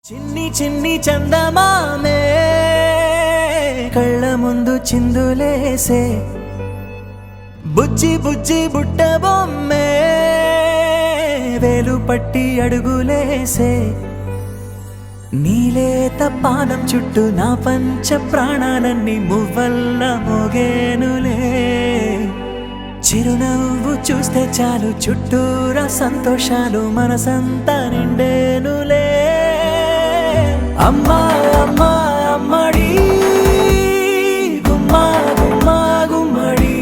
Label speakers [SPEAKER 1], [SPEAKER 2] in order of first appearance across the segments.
[SPEAKER 1] చిన్ని చిన్ని చందమామే కళ్ళ ముందు చిందులేసే బుజ్జి బుజ్జి బుట్ట బొమ్మే వేలు పట్టి అడుగులేసే నీలేత పానం చుట్టూ నా పంచ ప్రాణాలన్నీ మువ్వల్ల మోగేనులే చిరునవ్వు చూస్తే చాలు చుట్టూరా సంతోషాలు మనసంతా నిండేనులే అమ్మా అమ్మా అమ్మడి గుమ్మా గుమ్మా గుమ్మడి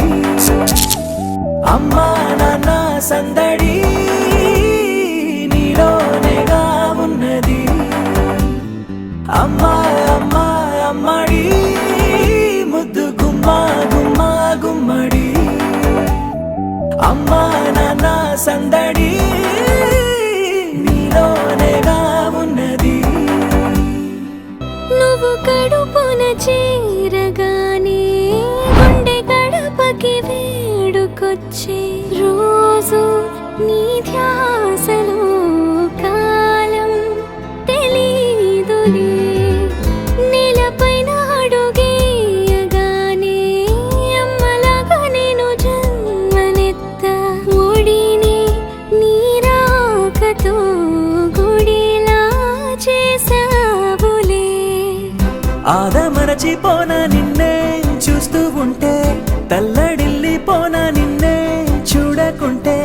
[SPEAKER 1] అమ్మా నాన్న సందడి నీలోనేగా ఉన్నది అమ్మా అమ్మా అమ్మడి ముద్దు గుమ్మా గుమ్మా గుమ్మడి అమ్మా నాన్న సందడి నీలోనేగా ఉన్నది
[SPEAKER 2] నువ్వు కడుపున చేరగానే గుండె గడపకి వేడుకొచ్చే రోజు నీ ధ్యాసలో కాలం తెలీదులే నేలపైన అడుగేయగానే అమ్మలాగా నేను జన్మనెత్త ఒడిని నీ రాకతో గుడిలా చేసావులే
[SPEAKER 1] ఆదమరచిపోనా నిన్నే చూస్తూ ఉంటే తల్లడిల్లిపోనా నిన్నే చూడకుంటే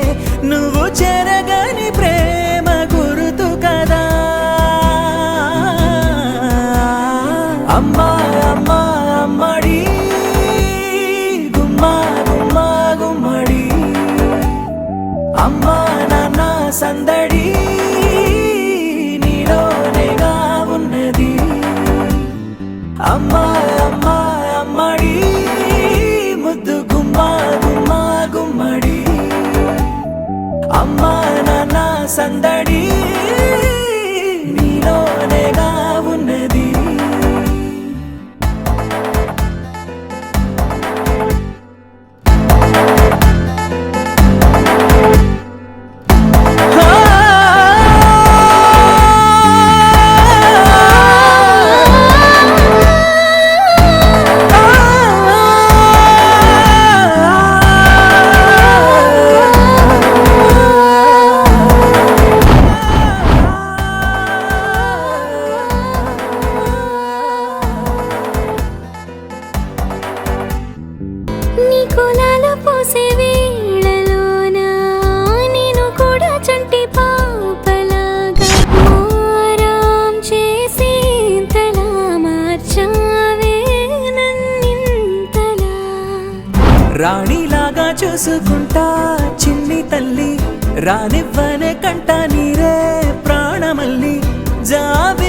[SPEAKER 1] నువ్వు చెరగని ప్రేమ గురుతు కదా అమ్మా అమ్మా అమ్మడి గుమ్మా గుమ్మా గుమ్మడి అమ్మా నాన్న సందడి నీలోనేగా ఉన్నది అమ్మా అమ్మా అమ్మడి ముద్దు గుమ్మా గుమ్మా గుమ్మడి అమ్మా నాన్న సందడి నీలోనేగా ఉన్నది
[SPEAKER 2] నీ కులాలు పోసే వేళలోన నేను కూడా చంటి పాపలాగా మారాం చేసేంతలా మార్చావే నన్నింతలా
[SPEAKER 1] రాణిలాగా చూసుకుంటా చిన్ని తల్లి రానివ్వనే కంట నీరే ప్రాణమల్లి జాబి